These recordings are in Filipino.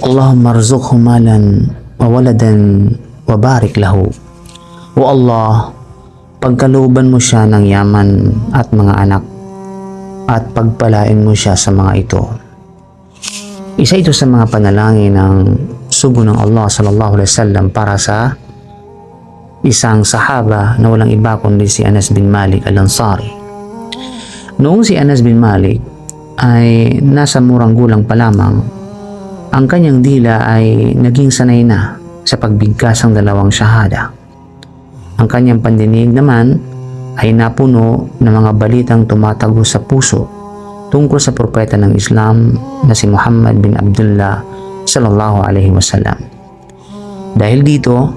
Allahumma arzuqhu malan wa waladan wa barik lahu. O Allah, pagkalooban mo siya ng yaman at mga anak at pagpalain mo siya sa mga ito. Isa ito sa mga panalangin ng sugo ng Allah sallallahu alaihi wasallam para sa isang sahaba na walang iba kundi si Anas bin Malik al-Ansari. Noong si Anas bin Malik ay nasa murang gulang pa lamang, ang kanyang dila ay naging sanay na sa pagbigkas ng dalawang syahada. Ang kanyang pandinig naman ay napuno ng mga balitang tumatago sa puso tungkol sa propeta ng Islam na si Muhammad bin Abdullah sallallahu alaihi wasallam. Dahil dito,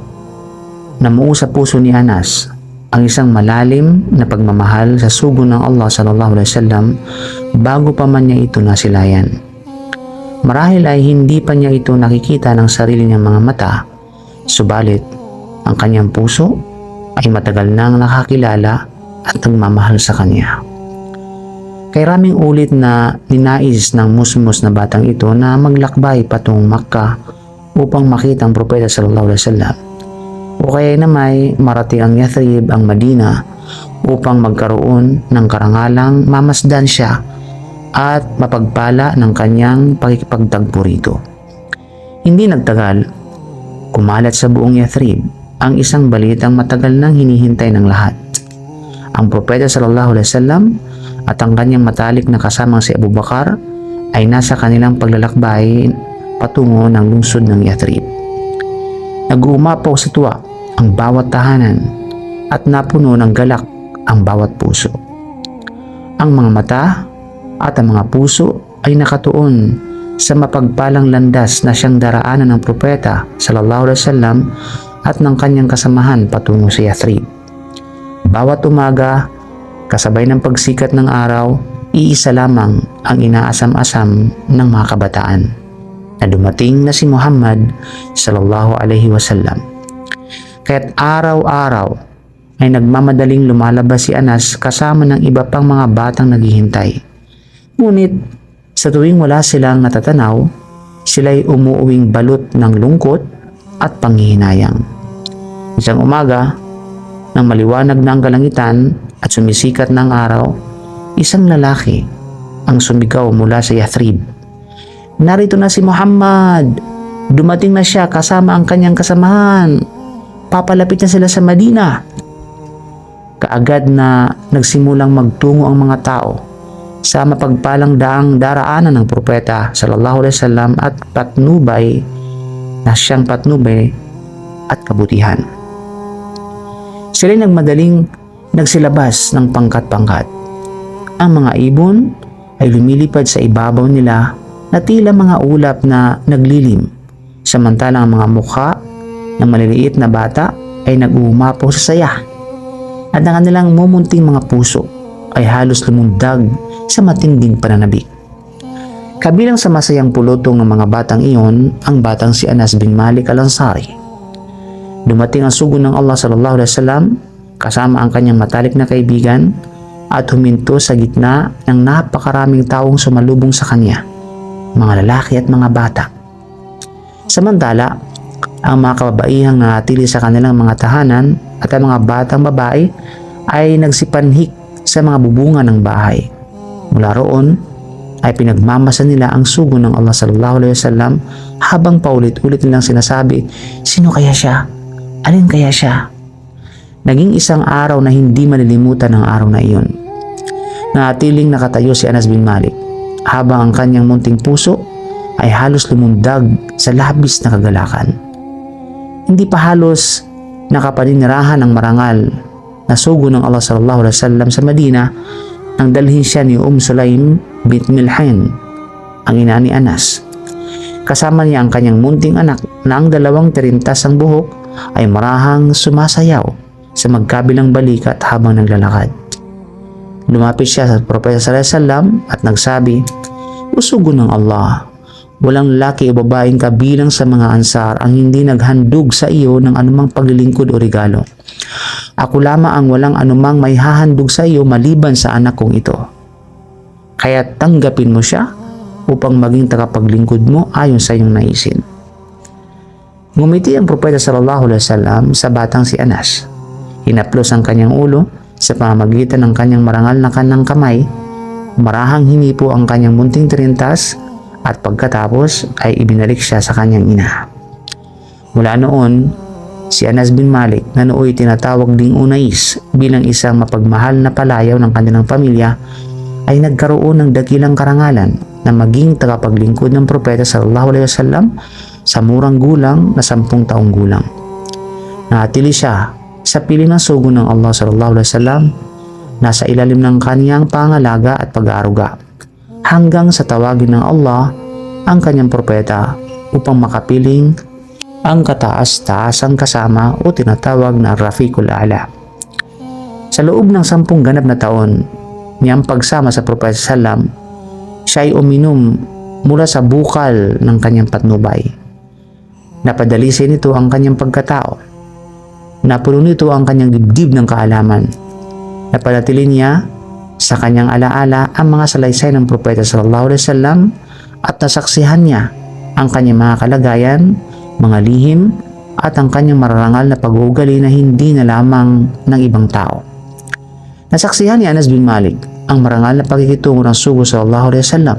namuo sa puso ni Anas ang isang malalim na pagmamahal sa sugo ng Allah sallallahu alaihi wasallam bago pa man niya ito nasilayan. Marahil ay hindi pa niya ito nakikita ng sarili niyang mga mata, subalit ang kanyang puso ay matagal nang nakakilala at nagmamahal sa kanya. Kay raming ulit na ninais ng musmos na batang ito na maglakbay patungong Makkah upang makita ang propeta sallallahu alaihi wasallam, o kaya naman marating ang Yathrib, ang Madina, upang magkaroon ng karangalang mamasdan siya at mapagpala ng kanyang pakikipagtagpo rito. Hindi nagtagal, kumalat sa buong Yathrib ang isang balitang matagal nang hinihintay ng lahat. Ang propeta sallallahu alaihi wasallam at ang kanyang matalik na kasamang si Abu Bakar ay nasa kanilang paglalakbay patungo ng lungsod ng Yathrib. Nag-uumapaw sa tuwa ang bawat tahanan at napuno ng galak ang bawat puso. Ang mga mata at ang mga puso ay nakatuon sa mapagpalang landas na siyang daraanan ng propeta sallallahu alaihi wasallam at ng kanyang kasamahan patungo sa Yathrib. Bawat umaga, kasabay ng pagsikat ng araw, iisa lamang ang inaasam-asam ng mga kabataan, na dumating na si Muhammad sallallahu alaihi wasallam. Kaya't araw-araw ay nagmamadaling lumalabas si Anas kasama ng iba pang mga batang naghihintay. Ngunit sa tuwing wala silang natatanaw, sila'y umuuwing balot ng lungkot at panghihinayang. Isang umaga, nang maliwanag na ang kalangitan at sumisikat ng araw, isang lalaki ang sumigaw mula sa Yathrib. Narito na si Muhammad! Dumating na siya kasama ang kanyang kasamahan. Papalapit na sila sa Madina. Kaagad na nagsimulang magtungo ang mga tao sa mapagpalang daang daraanan ng propeta sallallahu alaihi wasallam at patnubay na siyang patnubay at kabutihan. Sila'y nagmadaling nagsilabas ng pangkat-pangkat. Ang mga ibon ay lumilipad sa ibabaw nila na tila mga ulap na naglilim, samantalang ang mga mukha ng maliliit na bata ay nag-uumapaw sa saya, at ang kanilang mumunting mga puso ay halos lumundag sa matinding pananabik. Kabilang sa masayang pulutong ng mga batang iyon ang batang si Anas bin Malik al-Ansari. Dumating ang sugo ng Allah sallallahu alaihi wasallam kasama ang kanyang matalik na kaibigan at huminto sa gitna ng napakaraming taong sumalubong sa kanya, mga lalaki at mga bata. Samantala, ang mga kababaihang nanatili sa kanilang mga tahanan at ang mga batang babae ay nagsipanhik sa mga bubungan ng bahay. Mula roon ay pinagmamasa nila ang sugo ng Allah sallallahu alaihi wasallam habang paulit-ulit nilang sinasabi, sino kaya siya? Alin kaya siya? Naging isang araw na hindi malilimutan ng araw na iyon. Natiling nakatayo si Anas bin Malik habang ang kanyang munting puso ay halos lumundag sa labis na kagalakan. Hindi pa halos nakapaninirahan ng marangal na sugo ng Allah sallallahu alaihi wasallam sa Madina nang dalhin siya ni Sulaim bint Milhan, ang ina ni Anas. Kasama niya ang kanyang munting anak na ang dalawang tirintas ang buhok ay marahang sumasayaw sa magkabilang balikat habang naglalakad. Lumapit siya sa propeta sallallahu alaihi wasallam at nagsabi, "O sugo ng Allah, walang lalaki o babaeng kabilang sa mga ansar ang hindi naghandog sa iyo ng anumang paglilingkod o regalo. Ako lamang ang walang anumang may hahandog sa iyo maliban sa anak kong ito. Kaya tanggapin mo siya upang maging tagapaglingkod mo ayon sa iyong naisin. Ngumiti ang propeta sallallahu alaihi wasallam sa batang si Anas. Hinaplos ang kanyang ulo sa pamamagitan ng kanyang marangal na kanang kamay. Marahang hinipo ang kanyang munting trintas at pagkatapos ay ibinalik siya sa kanyang ina. Mula noon, si Anas bin Malik na nooy tinatawag ding Unais bilang isang mapagmahal na palayaw ng kanilang pamilya ay nagkaroon ng dakilang karangalan na maging tagapaglingkod ng propeta sallallahu alaihi wasallam sa murang gulang na 10 taong gulang. Natili siya sa piling ng sugo ng Allah sallallahu alaihi wasallam, nasa ilalim ng kaniyang pangalaga at pag-aaruga hanggang sa tawagin ng Allah ang kanyang propeta upang makapiling ang kataas-taasang kasama o tinatawag na Rafiqul A'la. Sa loob ng 10 ganap na taon niyang pagsama sa propeta sallam, siya ay uminom mula sa bukal ng kanyang patnubay. Napadalisin nito ang kanyang pagkatao. Napuno nito ang kanyang dibdib ng kaalaman. Napanatili niya sa kanyang alaala ang mga salaysay ng propeta sallallahu alaihi wasallam at nasaksihan niya ang kanyang mga kalagayan, mga lihim at ang kanyang mararangal na pag-uugali na hindi na lamang ng ibang tao. Nasaksihan ni Anas bin Malik ang marangal na pagkikitungo ng sugo sallallahu alaihi wasallam,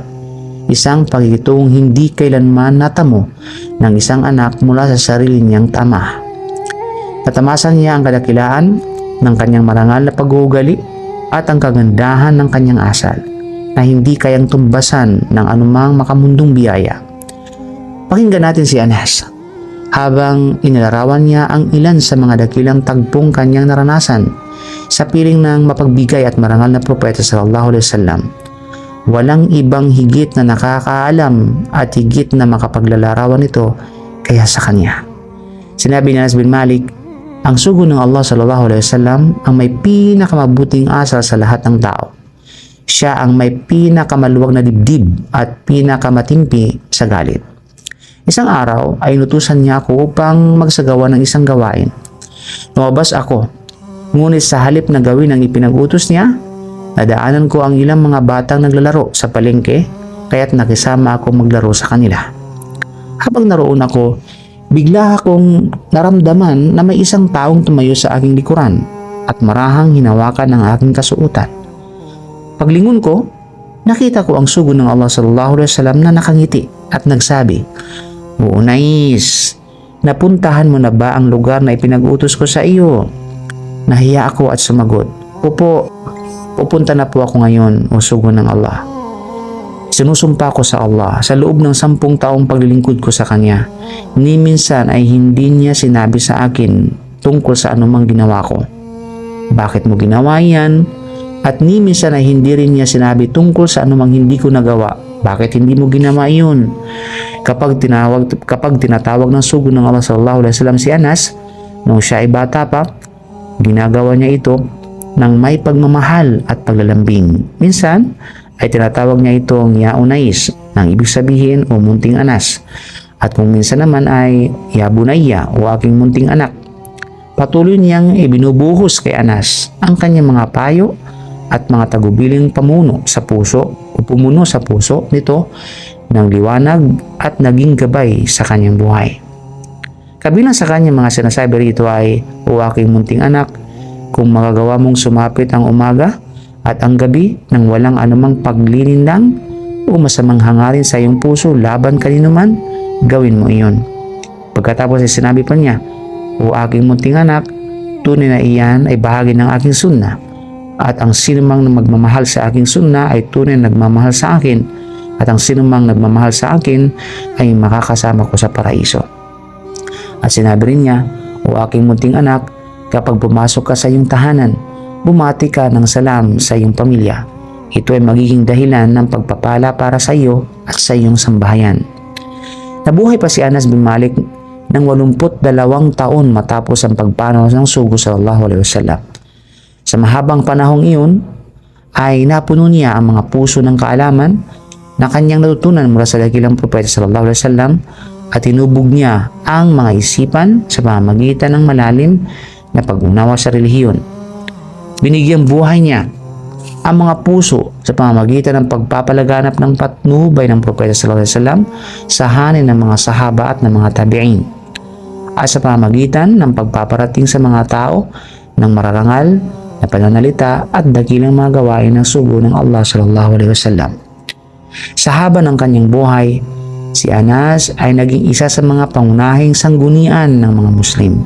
isang pagkikitungong hindi kailanman natamo ng isang anak mula sa sarili niyang tama. Natamasan niya ang kadakilaan ng kanyang marangal na pag-uugali at ang kagandahan ng kanyang asal na hindi kayang tumbasan ng anumang makamundong biyaya. Pakinggan natin si Anas habang inilarawan niya ang ilan sa mga dakilang tagpong kanyang naranasan sa piling ng mapagbigay at marangal na propeta sallallahu alaihi wasallam. Walang ibang higit na nakakaalam at higit na makapaglalarawan ito kaya sa kanya. Sinabi ni Anas bin Malik, ang sugo ng Allah sallallahu alaihi wasallam ang may pinakamabuting asal sa lahat ng tao. Siya ang may pinakamaluwag na dibdib at pinakamatimpi sa galit. Isang araw ay inutusan niya ako upang magsagawa ng isang gawain. Lumabas ako, ngunit sa halip na gawin ang ipinag-utos niya, nadaanan ko ang ilang mga batang naglalaro sa palengke kaya't nakisama ako maglaro sa kanila. Habang naroon ako, bigla akong naramdaman na may isang taong tumayo sa aking likuran at marahang hinawakan ng aking kasuotan. Paglingon ko, nakita ko ang sugo ng Allah sallallahu alaihi wasallam na nakangiti at nagsabi, "O Unais, napuntahan mo na ba ang lugar na ipinag-utos ko sa iyo?" Nahiya ako at sumagot, "Opo, pupunta na po ako ngayon, o sugo ng Allah." Sinusumpa ko sa Allah sa loob ng 10 taong paglilingkod ko sa Kanya, ni minsan ay hindi niya sinabi sa akin tungkol sa anumang ginawa ko. Bakit mo ginawa yan? At ni minsan ay hindi rin niya sinabi tungkol sa anumang hindi ko nagawa. Bakit hindi mo ginawa yun? Kapag tinatawag ng sugo ng Allah sallallahu alaihi wasallam si Anas, nung siya ay bata pa, ginagawa niya ito ng may pagmamahal at paglalambing. Minsan ay tinatawag niya itong Ya Unais, nang ibig sabihin o munting Anas. At kung minsan naman ay Ya Bunayya o aking munting anak. Patuloy niyang ibinubuhos kay Anas ang kanyang mga payo at mga tagubiling pumuno sa puso nito ng liwanag at naging gabay sa kanyang buhay. Kabilang sa kanyang mga sinasabi rito ay, "O aking munting anak, kung magagawa mong sumapit ang umaga at ang gabi nang walang anumang paglilinlang o masamang hangarin sa iyong puso laban kanino man, gawin mo iyon." Pagkatapos ay sinabi pa niya, "O aking munting anak, tunay na iyan ay bahagi ng aking sunna, at ang sinumang magmamahal sa aking sunna ay tunay na nagmamahal sa akin, at ang sinumang nagmamahal sa akin ay makakasama ko sa paraiso." At sinabi rin niya, "O aking munting anak, kapag pumasok ka sa iyong tahanan, bumati ka ng salam sa iyong pamilya. Ito ay magiging dahilan ng pagpapala para sa iyo at sa iyong sambahayan." Nabuhay pa si Anas bin Malik ng 82 taon matapos ang pagpanaw ng sugo sallallahu alaihi wasallam. Sa mahabang panahong iyon ay napuno niya ang mga puso ng kaalaman na kanyang natutunan mula sa dakilang propeta sallallahu alaihi wasallam at tinubog niya ang mga isipan sa pamamagitan ng malalim na pag-unawa sa relihiyon. Binigyang buhay niya ang mga puso sa pamamagitan ng pagpapalaganap ng patnubay ng Propeta sallallahu alaihi wasallam sa hanin ng mga sahaba at ng mga tabi'in, at sa pamamagitan ng pagpaparating sa mga tao ng mararangal na pananalita at dakilang mga gawain ng sugo ng Allah sallallahu alaihi wasallam. Sa haba ng kanyang buhay, si Anas ay naging isa sa mga pangunahing sanggunian ng mga Muslim.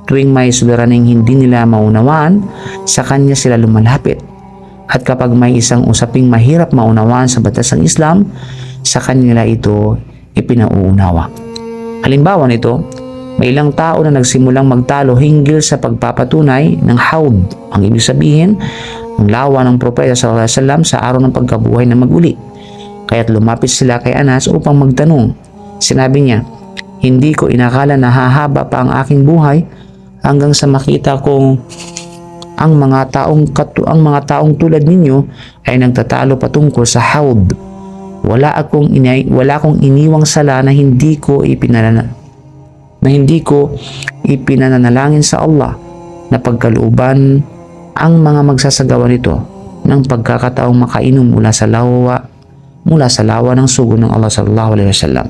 Tuwing may suliraning hindi nila maunawaan, sa kanya sila lumalapit. At kapag may isang usaping mahirap maunawaan sa batas ng Islam, sa kanila ito ipinauunawa. Halimbawa nito, may ilang tao na nagsimulang magtalo hinggil sa pagpapatunay ng haud. Ang ibig sabihin, ang lawa ng Propeta sallallahu alaihi wasallam sa araw ng pagkabuhay na mag-uli. Kaya't lumapit sila kay Anas upang magtanong. Sinabi niya, "Hindi ko inakala na hahaba pa ang aking buhay hanggang sa makita kong ang mga taong tulad ninyo ay nagtatalo patungkol sa haud. Wala akong iniwang sala na hindi ko ipinananalangin sa Allah na pagkalooban ang mga magsasagawa nito ng pagkakataong makainom mula sa lawa ng sugo ng Allah sallallahu alaihi wasallam."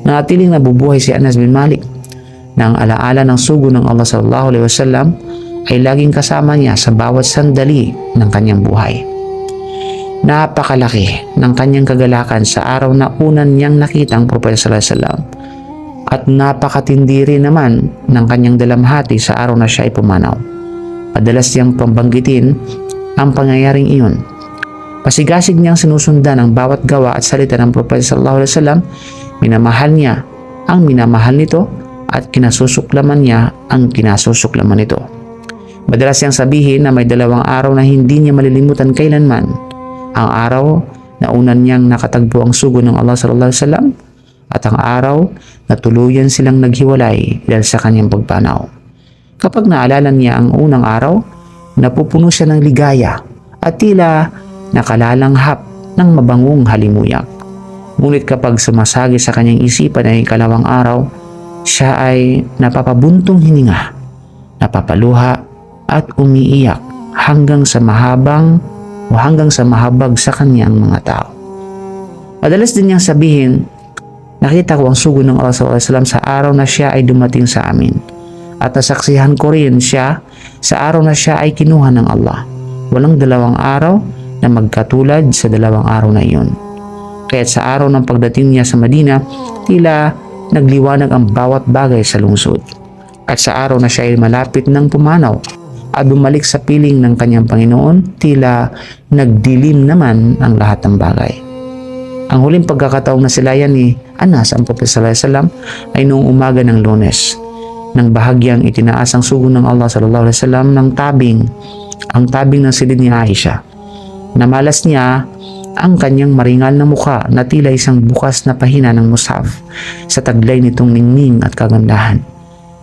Nanatiling nabubuhay si Anas bin Malik na ang alaala ng sugo ng Allah sallallahu alaihi wasallam ay laging kasama niya sa bawat sandali ng kanyang buhay. Napakalaki ng kanyang kagalakan sa araw na unan niyang nakita ang Propeta sallallahu alaihi wasallam, at napakatindi rin naman ng kanyang dalamhati sa araw na siya ay pumanaw. Madalas niyang pambanggitin ang pangyayaring iyon. Pasigasig niyang sinusundan ang bawat gawa at salita ng Propeta sallallahu alaihi wasallam. Minamahal niya ang minamahal nito at kinasusuklaman niya ang kinasusuklaman nito. Madalas niyang sabihin na may 2 araw na hindi niya malilimutan kailanman. Ang araw na unan niyang nakatagpo ang sugo ng Allah sallallahu alaihi wasallam, at ang araw na tuluyan silang naghiwalay dahil sa kanyang pagpanaw. Kapag naalala niya ang unang araw, napupuno siya ng ligaya at tila nakalalanghap ng mabangong halimuyak. Ngunit kapag sumasagi sa kanyang isipan ay ikalawang araw, siya ay napapabuntong hininga, napapaluha at umiiyak hanggang sa mahabag sa kanyang mga tao. Madalas din niyang sabihin, "Nakita ko ang sugo ng Allah sallallahu alaihi wasallam sa araw na siya ay dumating sa amin, at nasaksihan ko rin siya sa araw na siya ay kinuha ng Allah. Walang 2 araw na magkatulad sa 2 araw na iyon." Kaya't sa araw ng pagdating niya sa Madina, tila nagliwanag ang bawat bagay sa lungsod. At sa araw na siya ay malapit ng pumanaw at bumalik sa piling ng kanyang Panginoon, tila nagdilim naman ang lahat ng bagay. Ang huling pagkakataong nasilayan ni Anas ang Propeta sallallahu alaihi wasallam ay noong umaga ng Lunes, nang bahagyang itinaas ang sugo ng Allah sallallahu alaihi wasallam ng ang tabing ng silid ni Aisha. Namalas niya ang kanyang maringal na mukha na tila isang bukas na pahina ng mushaf sa taglay nitong ningning at kagandahan.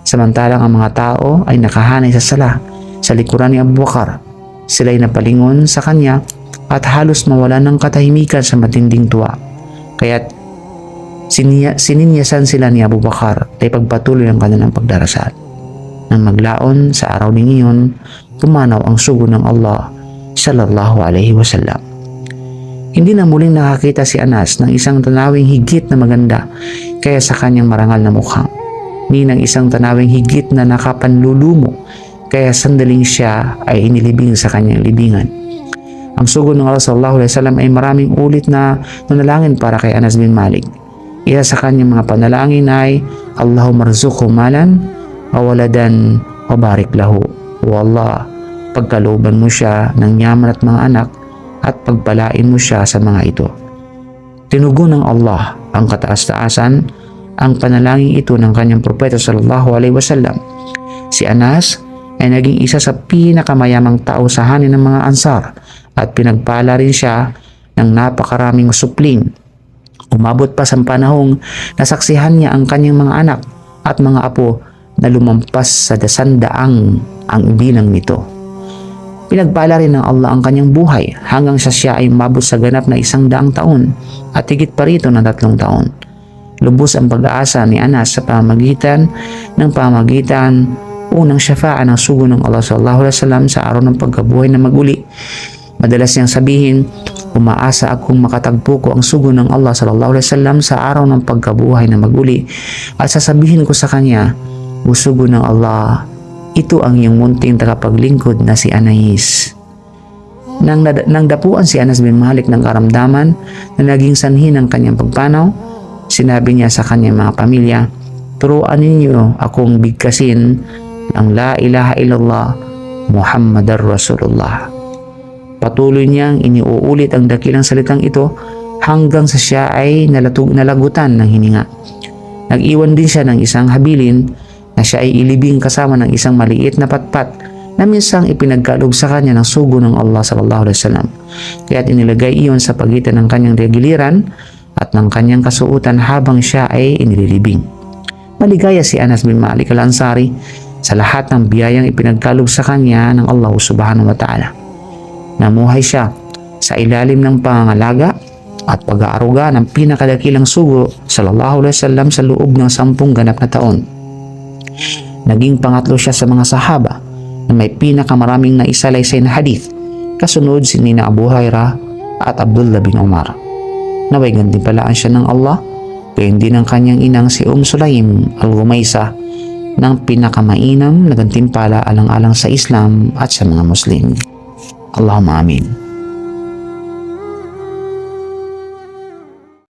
Samantalang ang mga tao ay nakahanay sa sala sa likuran ni Abu Bakar. Sila'y napalingon sa kanya at halos mawala ng katahimikan sa matinding tuwa. Kaya't sininyasan sila ni Abu Bakar ay pagpatuloy ang kanilang pagdarasal. Nang maglaon sa araw ding iyon, pumanaw ang sugo ng Allah sallallahu alaihi wasallam. Hindi na muling nakakita si Anas ng isang tanawing higit na maganda kaya sa kanyang marangal na mukha, ni ng isang tanawing higit na nakapanlulumo kaya sandaling siya ay inilibing sa kanyang libingan. Ang sugo ng Allah sallallahu alaihi wasallam ay maraming ulit na nanalangin para kay Anas bin Malik. Isa sa kanyang mga panalangin ay, "Allahumma rzuqhu malan wa waladan wa barik lahu." O Allah, pagkalooban mo siya ng yaman at mga anak at pagpalain mo siya sa mga ito. Tinugon ng Allah ang kataas-taasan ang panalangin ito ng kanyang propeta sallallahu alaihi wasallam. Si Anas ay naging isa sa pinakamayamang tao sa hanin ng mga Ansar at pinagpala rin siya ng napakaraming supling. Umabot pa sa panahong nasaksihan niya ang kanyang mga anak at mga apo na lumampas sa 100 ang bilang nito. Pinagpala rin ng Allah ang kanyang buhay hanggang sa siya ay umabot sa ganap na 100 taon at higit pa rito ng 3 taon. Lubos ang pag-aasa ni Anas sa pamamagitan unang syafaa ng sugo ng Allah sallallahu alaihi wasallam sa araw ng pagkabuhay na maguli. Madalas niyang sabihin, umaasa akong makatagpo ko ang sugo ng Allah sallallahu alaihi wasallam sa araw ng pagkabuhay na maguli at sasabihin ko sa kanya, o sugo ng Allah, ito ang iyong munting tagapaglingkod na si Anais. Nang dapuan si Anas bin Malik ng karamdaman na naging sanhi ng kanyang pagpanaw, sinabi niya sa kanyang mga pamilya, turuan ninyo akong bigkasin ang La ilaha illallah Muhammadar Rasulullah. Patuloy niyang iniuulit ang dakilang salitang ito hanggang sa siya ay nalagutan ng hininga. Nag-iwan din siya ng isang habilin na siya ay ilibing kasama ng isang maliit na patpat na minsang ipinagkaloob sa kanya ng sugo ng Allah sallallahu alaihi wasallam. Kaya't inilagay iyon sa pagitan ng kanyang giliran at ng kanyang kasuotan habang siya ay inililibing. Maligaya si Anas bin Malik al-Ansari sa lahat ng biyayang ipinagkaloob sa kanya ng Allah subhanahu wa ta'ala. Namuhay siya sa ilalim ng pangangalaga at pag-aaruga ng pinakadakilang sugo sallallahu alaihi wasallam sa loob ng 10 ganap na taon. Naging pangatlo siya sa mga sahaba na may pinakamaraming naisalaysay na hadith, kasunod si Nina Abu Hurairah at Abdullah bin Umar. Naway gantimpalaan siya ng Allah, gayon din ang kanyang inang si Sulaim al-Ghumaysa ng pinakamainam na gantimpala alang-alang sa Islam at sa mga Muslim. Allahumma amin.